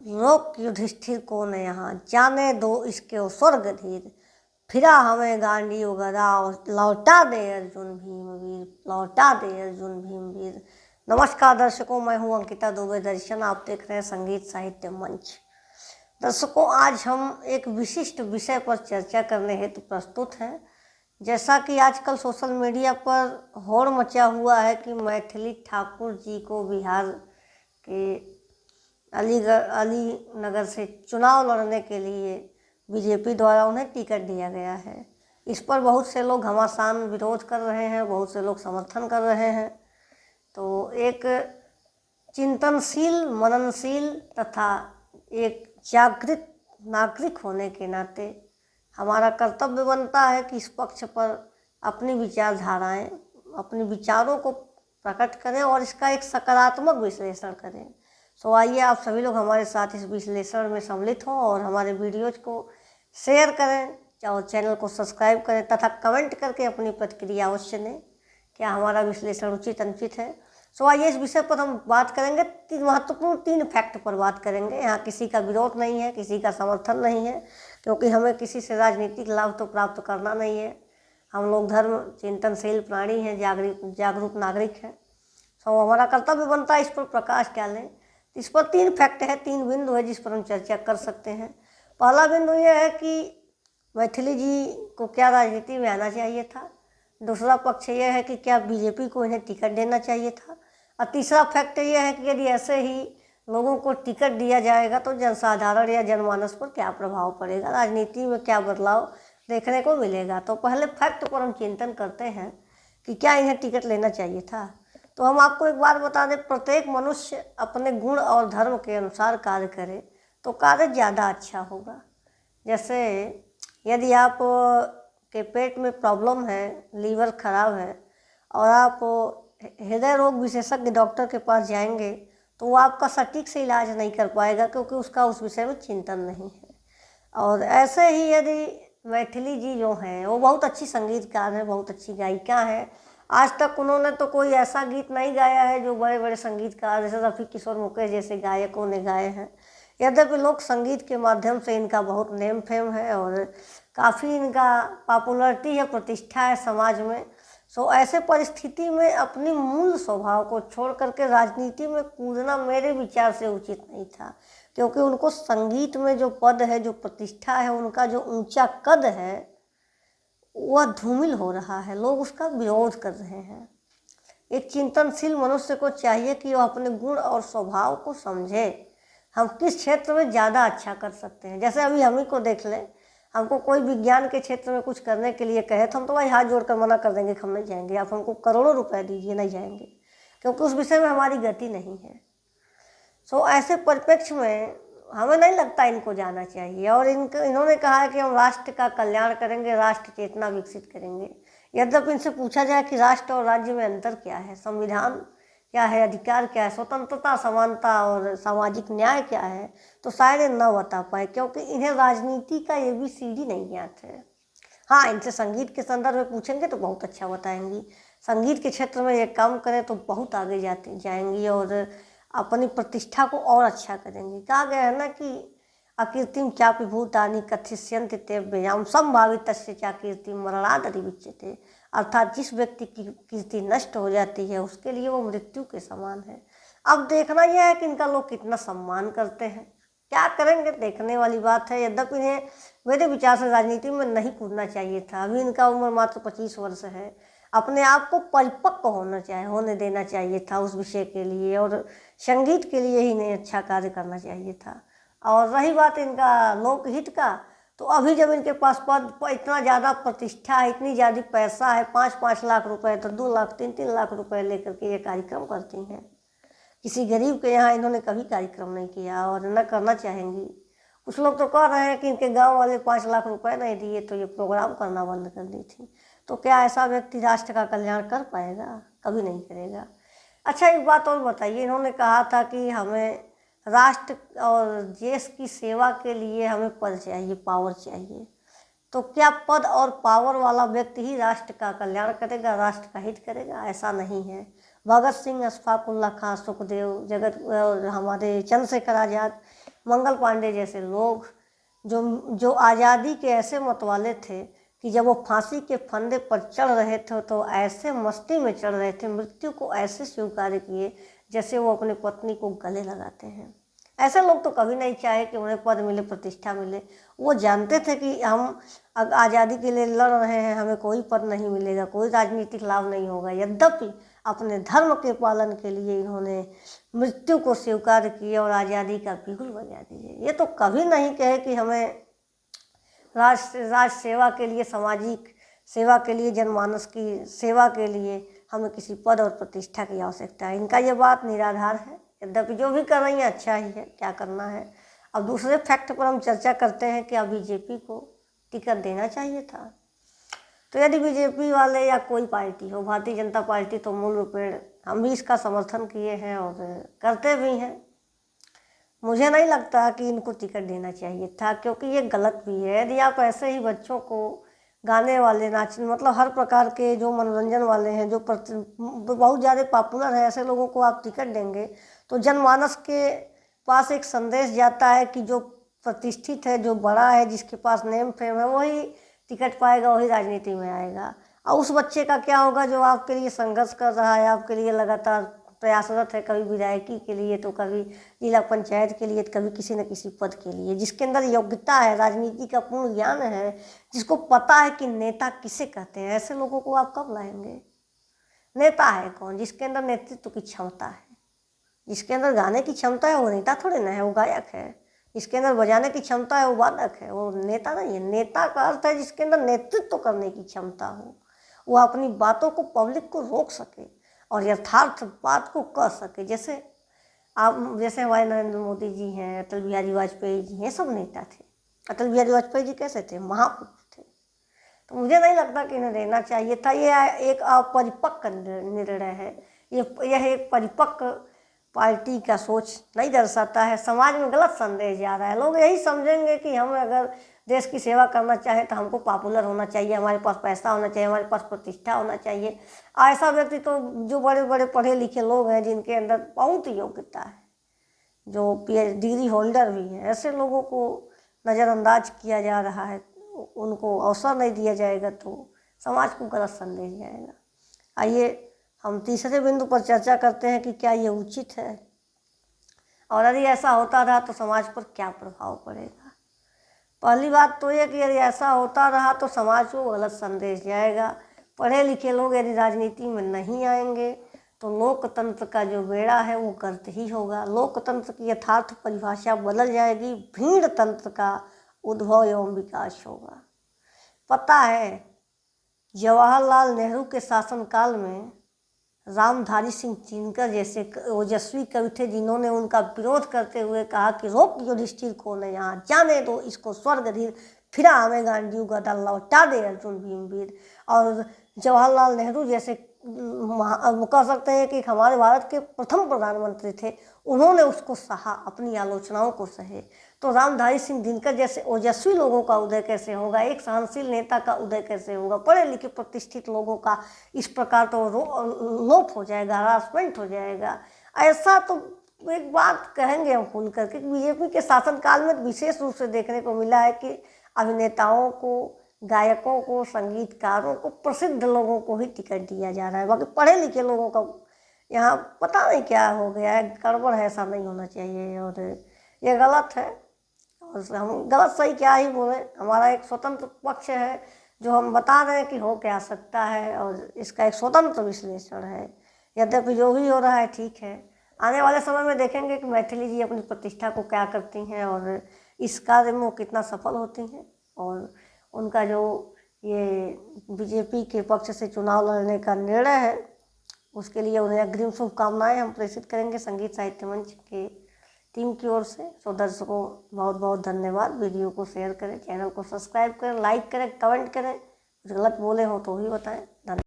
रोक युधिष्ठिर को न यहाँ, जाने दो इसके स्वर्ग धीर। फिरा हमें गांडीव गदा, लौटा दे अर्जुन भीमवीर, लौटा दे अर्जुन भीमवीर। नमस्कार दर्शकों, मैं हूं अंकिता दुबे दर्शन, आप देख रहे हैं संगीत साहित्य मंच। दर्शकों, आज हम एक विशिष्ट विषय पर चर्चा करने हेतु प्रस्तुत हैं। जैसा कि आजकल सोशल मीडिया पर होड़ मचा हुआ है कि मैथिली ठाकुर जी को बिहार के अलीनगर से चुनाव लड़ने के लिए बीजेपी द्वारा उन्हें टिकट दिया गया है। इस पर बहुत से लोग घमासान विरोध कर रहे हैं, बहुत से लोग समर्थन कर रहे हैं। तो एक चिंतनशील, मननशील तथा एक जागृत नागरिक होने के नाते हमारा कर्तव्य बनता है कि इस पक्ष पर अपनी विचारधाराएं, अपने विचारों को प्रकट करें और इसका एक सकारात्मक विश्लेषण करें। सो आइए आप सभी लोग हमारे साथ इस विश्लेषण में सम्मिलित हों और हमारे वीडियोज को शेयर करें और चैनल को सब्सक्राइब करें तथा कमेंट करके अपनी प्रतिक्रिया अवश्य दें। क्या हमारा विश्लेषण उचित अनुचित है? सो आइए इस विषय पर हम बात करेंगे। महत्वपूर्ण 3 फैक्ट पर बात करेंगे। यहाँ किसी का विरोध नहीं है, किसी का समर्थन नहीं है, क्योंकि हमें किसी से राजनीतिक लाभ तो प्राप्त करना नहीं है। हम लोग धर्म चिंतनशील प्राणी हैं, जागरूक नागरिक हैं। सो हमारा कर्तव्य बनता है इस पर प्रकाश डालें। इस पर 3 फैक्ट है, 3 बिंदु है जिस पर हम चर्चा कर सकते हैं। पहला बिंदु यह है कि मैथिली जी को क्या राजनीति में आना चाहिए था। दूसरा पक्ष यह है कि क्या बीजेपी को इन्हें टिकट देना चाहिए था। और तीसरा फैक्ट यह है कि यदि ऐसे ही लोगों को टिकट दिया जाएगा तो जनसाधारण या जनमानस पर क्या प्रभाव पड़ेगा, राजनीति में क्या बदलाव देखने को मिलेगा। तो पहले फैक्ट पर हम चिंतन करते हैं कि क्या इन्हें टिकट लेना चाहिए था। तो हम आपको एक बात बता दें, प्रत्येक मनुष्य अपने गुण और धर्म के अनुसार कार्य करे तो कार्य ज़्यादा अच्छा होगा। जैसे यदि आप के पेट में प्रॉब्लम है, लीवर खराब है और आप हृदय रोग विशेषज्ञ डॉक्टर के पास जाएंगे तो वो आपका सटीक से इलाज नहीं कर पाएगा, क्योंकि उसका उस विषय में चिंतन नहीं है। और ऐसे ही यदि मैथिली जी जो हैं वो बहुत अच्छी संगीतकार हैं, बहुत अच्छी गायिका हैं। आज तक उन्होंने तो कोई ऐसा गीत नहीं गाया है जो बड़े बड़े संगीतकार जैसे रफ़ी किशोर मुकेश जैसे गायकों ने गाए हैं। यद्यपि लोक संगीत के माध्यम से इनका बहुत नेम फेम है और काफ़ी इनका पॉपुलरिटी है, प्रतिष्ठा है समाज में। सो ऐसे परिस्थिति में अपनी मूल स्वभाव को छोड़ करके राजनीति में कूदना मेरे विचार से उचित नहीं था, क्योंकि उनको संगीत में जो पद है, जो प्रतिष्ठा है, उनका जो ऊंचा कद है वह धूमिल हो रहा है, लोग उसका विरोध कर रहे हैं। एक चिंतनशील मनुष्य को चाहिए कि वह अपने गुण और स्वभाव को समझे, हम किस क्षेत्र में ज़्यादा अच्छा कर सकते हैं। जैसे अभी हम ही को देख लें, हमको कोई विज्ञान के क्षेत्र में कुछ करने के लिए कहे तो हम तो भाई हाथ जोड़कर मना कर देंगे कि हम नहीं जाएंगे, आप हमको करोड़ों रुपए दीजिए, नहीं जाएंगे, क्योंकि उस विषय में हमारी गति नहीं है। सो ऐसे परिप्रेक्ष्य में हमें नहीं लगता इनको जाना चाहिए। और इन्होंने कहा है कि हम राष्ट्र का कल्याण करेंगे, राष्ट्र चेतना विकसित करेंगे। यद्यपि इनसे पूछा जाए कि राष्ट्र और राज्य में अंतर क्या है, संविधान क्या है, अधिकार क्या है, स्वतंत्रता, समानता और सामाजिक न्याय क्या है, तो शायद ये न बता पाए, क्योंकि इन्हें राजनीति का ABCD नहीं ज्ञात है। हाँ, इनसे संगीत के संदर्भ में पूछेंगे तो बहुत अच्छा बताएंगी। संगीत के क्षेत्र में ये काम करें तो बहुत आगे जाएंगी और अपनी प्रतिष्ठा को और अच्छा करेंगे। कहा गया है ना कि अकीर्तिम चापि भूतानि कथिष्यन्ति ते व्ययाम संभावितस्य चा कीर्तिम मरणादरि विच्यते। अर्थात जिस व्यक्ति की कीर्ति नष्ट हो जाती है उसके लिए वो मृत्यु के समान है। अब देखना यह है कि इनका लोग कितना सम्मान करते हैं, क्या करेंगे, देखने वाली बात है। यद्यपि इन्हें मेरे विचार से राजनीति में नहीं कूदना चाहिए था। अभी इनका उम्र मात्र 25 वर्ष है। अपने आप को परिपक्व होने देना चाहिए था उस विषय के लिए, और संगीत के लिए ही इन्हें अच्छा कार्य करना चाहिए था। और रही बात इनका लोकहित का, तो अभी जब इनके पास पद इतना ज़्यादा प्रतिष्ठा है, इतनी ज़्यादा पैसा है, 5-5 लाख रुपए तो 2 लाख 3-3 लाख रुपए लेकर के ये कार्यक्रम करती हैं। किसी गरीब के यहाँ इन्होंने कभी कार्यक्रम नहीं किया और न करना चाहेंगी। कुछ लोग तो कह रहे हैं कि इनके गांव वाले 5 लाख रुपए नहीं दिए तो ये प्रोग्राम करना बंद कर दी थी। तो क्या ऐसा व्यक्ति राष्ट्र का कल्याण कर पाएगा? कभी नहीं करेगा। अच्छा, एक बात और बताइए, इन्होंने कहा था कि हमें राष्ट्र और देश की सेवा के लिए हमें पद चाहिए, पावर चाहिए। तो क्या पद और पावर वाला व्यक्ति ही राष्ट्र का कल्याण करेगा, राष्ट्र का हित करेगा? ऐसा नहीं है। भगत सिंह, अशफाक उल्लाह खां, सुखदेव, हमारे चंद्रशेखर आज़ाद, मंगल पांडे जैसे लोग जो जो आज़ादी के ऐसे मतवाले थे कि जब वो फांसी के फंदे पर चढ़ रहे थे तो ऐसे मस्ती में चढ़ रहे थे, मृत्यु को ऐसे स्वीकार किए जैसे वो अपनी पत्नी को गले लगाते हैं। ऐसे लोग तो कभी नहीं चाहे कि उन्हें पद मिले, प्रतिष्ठा मिले। वो जानते थे कि हम आज़ादी के लिए लड़ रहे हैं, हमें कोई पद नहीं मिलेगा, कोई राजनीतिक लाभ नहीं होगा। यद्यपि अपने धर्म के पालन के लिए इन्होंने मृत्यु को स्वीकार किया और आज़ादी का बिगुल बजा दिए। ये तो कभी नहीं कहे कि हमें राष्ट्र सेवा के लिए, सामाजिक सेवा के लिए, जनमानस की सेवा के लिए हमें किसी पद और प्रतिष्ठा की आवश्यकता है। इनका ये बात निराधार है। यद्यपि जो भी कर रही हैं अच्छा ही है, क्या करना है। अब दूसरे फैक्ट पर हम चर्चा करते हैं कि अब बीजेपी को टिकट देना चाहिए था। तो यदि बीजेपी वाले या कोई पार्टी हो, भारतीय जनता पार्टी तो मूल रूपेण हम भी इसका समर्थन किए हैं और करते भी हैं। मुझे नहीं लगता कि इनको टिकट देना चाहिए था, क्योंकि ये गलत भी है। यदि आप ऐसे ही बच्चों को, गाने वाले, नाचने, मतलब हर प्रकार के जो मनोरंजन वाले हैं, जो बहुत ज़्यादा पॉपुलर हैं, ऐसे लोगों को आप टिकट देंगे तो जनमानस के पास एक संदेश जाता है कि जो प्रतिष्ठित है, जो बड़ा है, जिसके पास नेम फेम है, वही टिकट पाएगा, वही राजनीति में आएगा। और उस बच्चे का क्या होगा जो आपके लिए संघर्ष कर रहा है, आपके लिए लगातार प्रयासरत है, कभी विधायकी के लिए तो कभी जिला पंचायत के लिए, कभी किसी न किसी पद के लिए, जिसके अंदर योग्यता है, राजनीति का पूर्ण ज्ञान है, जिसको पता है कि नेता किसे कहते हैं। ऐसे लोगों को आप कब लाएंगे? नेता है कौन? जिसके अंदर नेतृत्व की क्षमता है, जिसके अंदर गाने की क्षमता है, वो नेता थोड़े ना है, वो गायक है। जिसके अंदर बजाने की क्षमता है, वो वादक है, वो नेता नहीं है। नेता का अर्थ है जिसके अंदर नेतृत्व करने की क्षमता हो, वो अपनी बातों को, पब्लिक को रोक सके और यथार्थ बात को कह सके। जैसे हमारे नरेंद्र मोदी जी हैं, अटल बिहारी वाजपेयी जी हैं, सब नेता थे। अटल बिहारी वाजपेयी जी कैसे थे? महापुरुष थे। तो मुझे नहीं लगता कि इन्हें देना चाहिए था। ये एक अपरिपक्व निर्णय है। यह एक परिपक्व पार्टी का सोच नहीं दर्शाता है। समाज में गलत संदेश जा रहा है। लोग यही समझेंगे कि हम अगर देश की सेवा करना चाहें तो हमको पॉपुलर होना चाहिए, हमारे पास पैसा होना चाहिए, हमारे पास प्रतिष्ठा होना चाहिए। ऐसा व्यक्ति तो जो बड़े बड़े पढ़े लिखे लोग हैं, जिनके अंदर बहुत योग्यता है, जो PhD होल्डर भी हैं, ऐसे लोगों को नज़रअंदाज किया जा रहा है, उनको अवसर नहीं दिया जाएगा तो समाज को गलत संदेश जाएगा। आइए हम तीसरे बिंदु पर चर्चा करते हैं कि क्या ये उचित है, और यदि ऐसा होता रहा तो समाज पर क्या प्रभाव पड़ेगा। पहली बात तो ये कि यदि ऐसा होता रहा तो समाज को गलत संदेश जाएगा। पढ़े लिखे लोग यदि राजनीति में नहीं आएंगे तो लोकतंत्र का जो बेड़ा है वो गर्त ही होगा। लोकतंत्र की यथार्थ परिभाषा बदल जाएगी, भीड़ तंत्र का उद्भव एवं विकास होगा। पता है, जवाहरलाल नेहरू के शासनकाल में रामधारी सिंह दिनकर जैसे ओजस्वी कवि थे, जिन्होंने उनका विरोध करते हुए कहा कि रोक युधिष्ठिर को न यहाँ जाने दो, इसको स्वर्गधीर फिरा हमें गांधी गदा लौटा दे अर्जुन भीमवीर। और जवाहरलाल नेहरू जैसे कह सकते हैं कि हमारे भारत के प्रथम प्रधानमंत्री थे, उन्होंने उसको सहा, अपनी आलोचनाओं को सहे। तो रामधारी सिंह दिनकर जैसे ओजस्वी लोगों का उदय कैसे होगा, एक सहनशील नेता का उदय कैसे होगा? पढ़े लिखे प्रतिष्ठित लोगों का इस प्रकार तो लोप हो जाएगा, हरासमेंट हो जाएगा। ऐसा तो एक बात कहेंगे हम खुल करके, बीजेपी के शासनकाल में विशेष रूप से देखने को मिला है कि अभिनेताओं को, गायकों को, संगीतकारों को, प्रसिद्ध लोगों को ही टिकट दिया जा रहा है। बाकी पढ़े लिखे लोगों का यहाँ पता नहीं क्या हो गया है, गड़बड़ है, ऐसा नहीं होना चाहिए और ये गलत है। और हम गलत सही क्या ही बोले, हमारा एक स्वतंत्र पक्ष है जो हम बता रहे हैं कि हो क्या सकता है और इसका एक स्वतंत्र विश्लेषण है। यद्यपि जो भी हो रहा है ठीक है, आने वाले समय में देखेंगे कि मैथिली जी अपनी प्रतिष्ठा को क्या करती हैं और इस कार्य में वो कितना सफल होती हैं। और उनका जो ये बीजेपी के पक्ष से चुनाव लड़ने का निर्णय है, उसके लिए उन्हें अग्रिम शुभकामनाएं हम प्रेषित करेंगे संगीत साहित्य मंच के टीम की ओर से। सो दर्शकों, बहुत बहुत धन्यवाद। वीडियो को शेयर करें, चैनल को सब्सक्राइब करें, लाइक करें, कमेंट करें। कुछ गलत बोले हो तो भी बताएं।